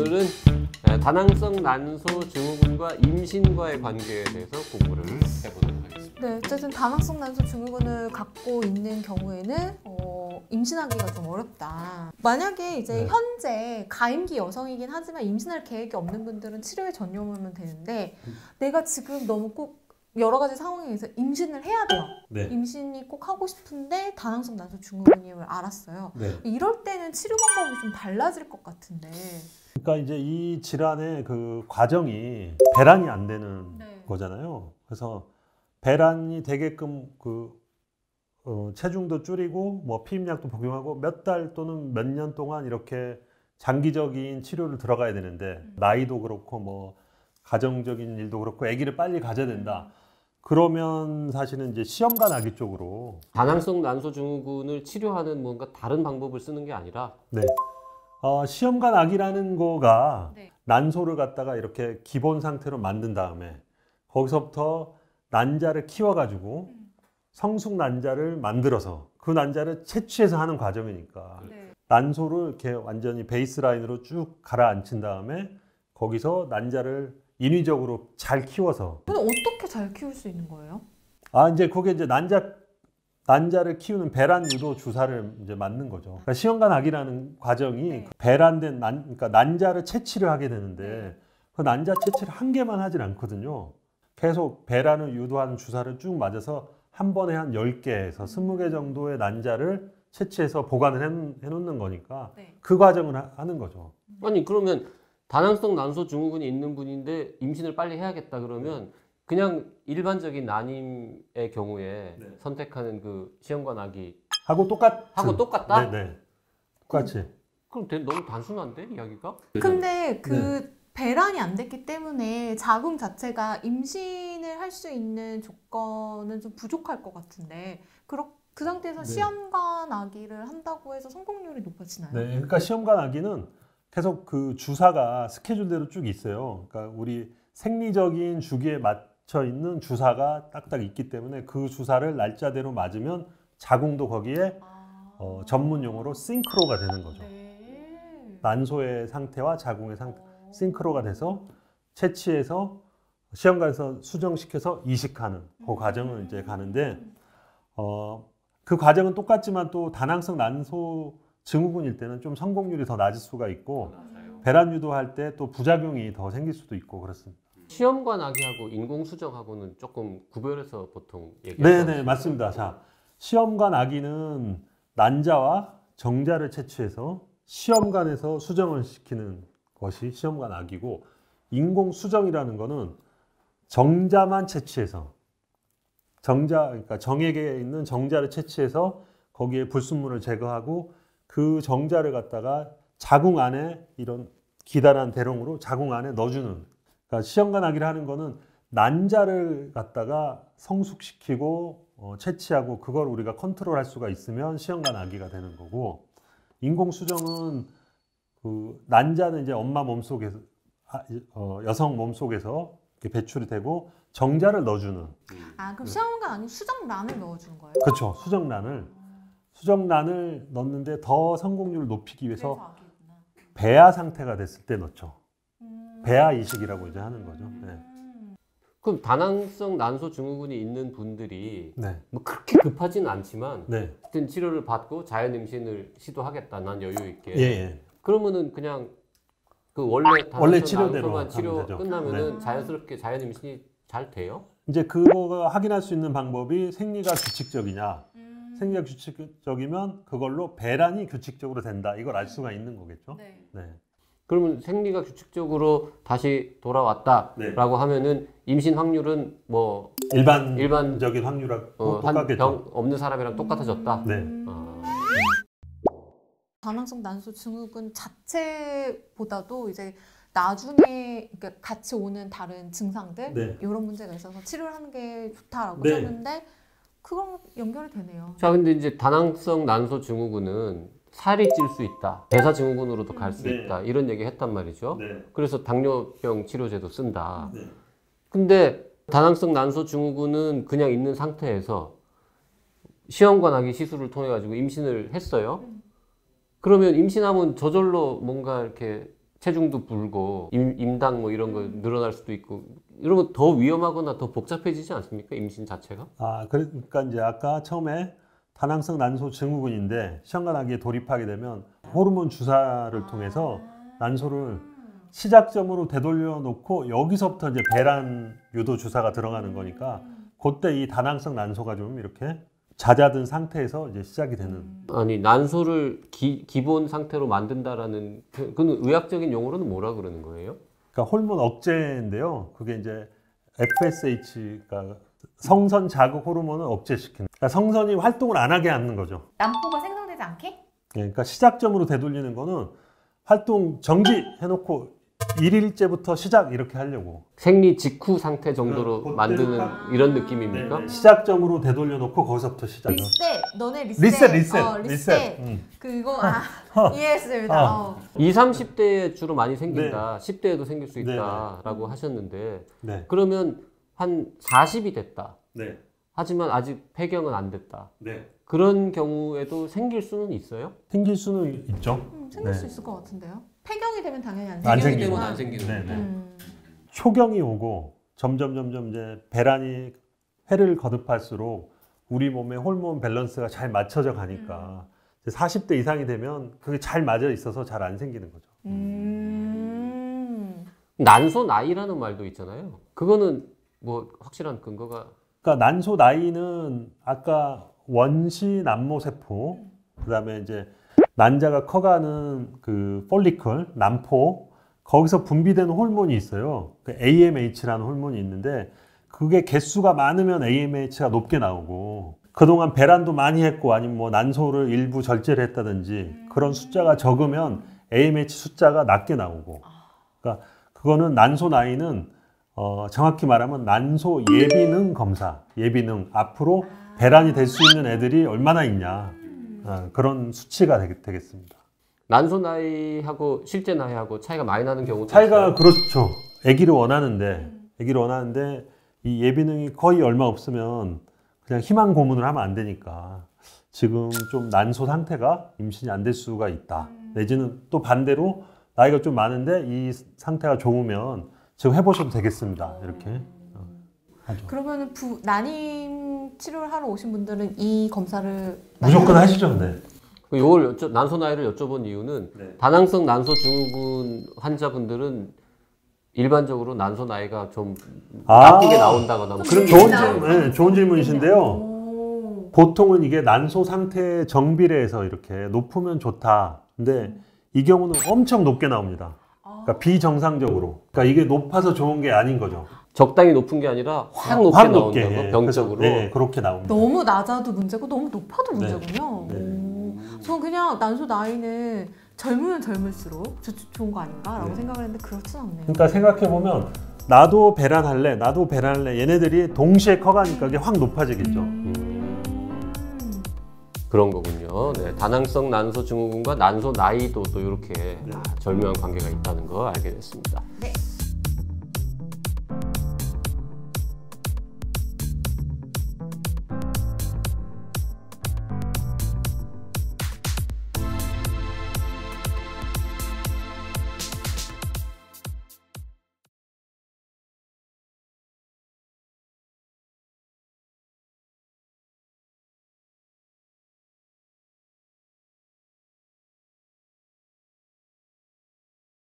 오늘은 다낭성 난소 증후군과 임신과의 관계에 대해서 공부를 해보도록 하겠습니다. 네, 어쨌든 다낭성 난소 증후군을 갖고 있는 경우에는 임신하기가 좀 어렵다. 만약에 이제 현재 가임기 여성이긴 하지만 임신할 계획이 없는 분들은 치료에 전념하면 되는데 내가 지금 너무 꼭 여러 가지 상황에서 임신을 해야 돼요. 네. 임신이 꼭 하고 싶은데 다낭성 난소 증후군임을 알았어요. 네. 이럴 때는 치료 방법이 좀 달라질 것 같은데. 그러니까 이제 이 질환의 그 과정이 배란이 안 되는 거잖아요. 그래서 배란이 되게끔 체중도 줄이고 뭐 피임약도 복용하고 몇 달 또는 몇 년 동안 이렇게 장기적인 치료를 들어가야 되는데 나이도 그렇고 뭐 가정적인 일도 그렇고 아기를 빨리 가져야 된다. 그러면 사실은 이제 시험관 아기 쪽으로 다낭성 난소 증후군을 치료하는 뭔가 다른 방법을 쓰는 게 아니라 시험관 아기라는 거가 난소를 갖다가 이렇게 기본 상태로 만든 다음에 거기서부터 난자를 키워가지고 성숙 난자를 만들어서 그 난자를 채취해서 하는 과정이니까 난소를 이렇게 완전히 베이스라인으로 쭉 가라앉힌 다음에 거기서 난자를 인위적으로 잘 키워서. 근데 어떻게 잘 키울 수 있는 거예요? 이제 그게 이제 난자를 키우는 배란 유도 주사를 이제 맞는 거죠. 그러니까 시험관 아기라는 과정이 배란된 그러니까 난자를 채취를 하게 되는데 그 난자 채취를 한 개만 하진 않거든요. 계속 배란을 유도하는 주사를 쭉 맞아서 한 번에 한 10개에서 20개 정도의 난자를 채취해서 보관을 해놓는 거니까 그 과정을 하는 거죠. 아니 그러면 다낭성 난소 증후군이 있는 분인데 임신을 빨리 해야겠다 그러면 그냥 일반적인 난임의 경우에 선택하는 그 시험관 아기 하고 똑같다? 네네. 똑같이. 그럼 너무 단순한데 이야기가? 근데 배란이 안 됐기 때문에 자궁 자체가 임신을 할 수 있는 조건은 좀 부족할 것 같은데 그 상태에서 시험관 아기를 한다고 해서 성공률이 높아지나요? 네, 그러니까 시험관 아기는 계속 그 주사가 스케줄대로 쭉 있어요. 그러니까 우리 생리적인 주기에 맞춰 있는 주사가 딱딱 있기 때문에 그 주사를 날짜대로 맞으면 자궁도 거기에 전문 용어로 싱크로가 되는 거죠. 난소의 상태와 자궁의 싱크로가 돼서 채취해서 시험관에서 수정시켜서 이식하는 그 과정을 이제 가는데 그 과정은 똑같지만 또 다낭성 난소 증후군일 때는 좀 성공률이 더 낮을 수가 있고 배란 유도할 때 또 부작용이 더 생길 수도 있고 그렇습니다. 시험관 아기하고 인공수정하고는 조금 구별해서 보통 얘기하죠. 네네 맞습니다. 자, 시험관 아기는 난자와 정자를 채취해서 시험관에서 수정을 시키는 것이 시험관 아기고 인공수정이라는 거는 정자만 채취해서 그러니까 정액에 있는 정자를 채취해서 거기에 불순물을 제거하고 그 정자를 갖다가 자궁 안에 이런 기다란 대롱으로 자궁 안에 넣어주는. 그러니까 시험관 아기를 하는 거는 난자를 갖다가 성숙시키고 채취하고 그걸 우리가 컨트롤할 수가 있으면 시험관 아기가 되는 거고 인공수정은 그 난자는 이제 엄마 몸속에서 여성 몸속에서 이렇게 배출이 되고 정자를 넣어주는. 그럼 시험관 아니면 수정란을 넣어주는 거예요? 그렇죠. 수정란을 넣는데 더 성공률을 높이기 위해서 배아 상태가 됐을 때 넣죠. 배아 이식이라고 이제 하는 거죠. 그럼 다낭성 난소 증후군이 있는 분들이 뭐 그렇게 급하지는 않지만 하여튼 치료를 받고 자연 임신을 시도하겠다. 난 여유 있게. 그러면은 그냥 그 원래 치료대로 치료 끝나면은 자연스럽게 자연 임신이 잘 돼요? 이제 그거가 확인할 수 있는 방법이 생리가 규칙적이냐. 생리가 규칙적이면 그걸로 배란이 규칙적으로 된다. 이걸 알 수가 있는 거겠죠. 그러면 생리가 규칙적으로 다시 돌아왔다라고 하면은 임신 확률은 뭐 일반적인 확률하고 똑같겠죠. 병 없는 사람이랑 똑같아졌다. 다낭성 난소 증후군 자체보다도 이제 나중에 같이 오는 다른 증상들 이런 문제가 있어서 치료를 하는 게 좋다라고 하셨는데 그건 연결이 되네요. 자, 근데 이제 다낭성 난소 증후군은 살이 찔 수 있다, 대사 증후군으로도 갈 수 있다 이런 얘기 했단 말이죠. 그래서 당뇨병 치료제도 쓴다. 근데 다낭성 난소 증후군은 그냥 있는 상태에서 시험관 아기 시술을 통해 가지고 임신을 했어요. 그러면 임신하면 저절로 뭔가 이렇게 체중도 불고 임당 뭐 이런 거 늘어날 수도 있고 이러면 더 위험하거나 더 복잡해지지 않습니까? 임신 자체가? 그러니까 이제 아까 처음에 다낭성 난소 증후군인데 시험관 아기에 돌입하게 되면 호르몬 주사를 통해서 난소를 시작점으로 되돌려 놓고 여기서부터 이제 배란 유도 주사가 들어가는 거니까 그때 이 다낭성 난소가 좀 이렇게 잦아든 상태에서 이제 시작이 되는. 아니 난소를 기본 상태로 만든다라는 그건 의학적인 용어로는 뭐라 그러는 거예요? 그러니까 호르몬 억제인데요. 그게 이제 FSH가 성선 자극 호르몬을 억제시키는. 그러니까 성선이 활동을 안 하게 하는 거죠. 난포가 생성되지 않게? 그러니까 시작점으로 되돌리는 거는 활동 정지해놓고 1일째부터 시작 이렇게 하려고. 생리 직후 상태 정도로 만드는 이런 느낌입니까? 네네. 시작점으로 되돌려 놓고 거기서부터 시작. 리셋! 너네 리셋! 리셋. 그거 이해했습니다. 20, 30대에 주로 많이 생긴다. 10대에도 생길 수 있다라고 하셨는데 그러면 한 40이 됐다. 하지만 아직 폐경은 안 됐다. 그런 경우에도 생길 수는 있어요? 생길 수는 있죠. 생길 수 있을 것 같은데요. 폐경이 되면 당연히 안 폐경이 생기고. 되면 안 생기는. 초경이 오고 점점 이제 배란이 회를 거듭할수록 우리 몸의 호르몬 밸런스가 잘 맞춰져 가니까 40대 이상이 되면 그게 잘 맞아 있어서 잘 안 생기는 거죠. 난소 나이라는 말도 있잖아요. 그거는 뭐 확실한 근거가? 그러니까 난소 나이는 아까 원시 남모세포, 그다음에 이제 난자가 커가는 그 폴리클, 난포, 거기서 분비되는 호르몬이 있어요. 그 AMH라는 호르몬이 있는데 그게 개수가 많으면 AMH가 높게 나오고 그동안 배란도 많이 했고 아니면 뭐 난소를 일부 절제를 했다든지 그런 숫자가 적으면 AMH 숫자가 낮게 나오고. 그러니까 그거는 난소 나이는 정확히 말하면 난소 예비능 검사, 예비능 앞으로 배란이 될 수 있는 애들이 얼마나 있냐 그런 수치가 되겠습니다. 난소 나이하고 실제 나이하고 차이가 많이 나는 경우도 차이가 있어요? 그렇죠. 아기를 원하는데 이 예비능이 거의 얼마 없으면 그냥 희망 고문을 하면 안 되니까 지금 좀 난소 상태가 임신이 안 될 수가 있다. 내지는 또 반대로 나이가 좀 많은데 이 상태가 좋으면 지금 해보셔도 되겠습니다. 이렇게 하죠. 그러면 난임 치료를 하러 오신 분들은 이 검사를 무조건 하시죠. 네. 이걸 난소 나이를 여쭤본 이유는 다낭성 난소 증후군 환자분들은 일반적으로 난소 나이가 좀 나쁘게 나온다거나 뭐 그런 좋은 질문이신데요. 보통은 이게 난소 상태 정비례해서 이렇게 높으면 좋다. 근데 이 경우는 엄청 높게 나옵니다. 그러니까 비정상적으로. 그러니까 이게 높아서 좋은 게 아닌 거죠. 적당히 높은 게 아니라 확 높게 나온다고 병적으로. 네, 그렇게 나옵니다. 너무 낮아도 문제고 너무 높아도 문제군요. 저는 그냥 난소 나이는 젊으면 젊을수록 좋은 거 아닌가라고 생각을 했는데 그렇진 않네요. 그러니까 생각해보면 나도 배란할래 얘네들이 동시에 커가니까 이게 확 높아지겠죠. 그런 거군요. 네, 다낭성 난소 증후군과 난소 나이도 또 이렇게 절묘한 관계가 있다는 거 알게 됐습니다. 네.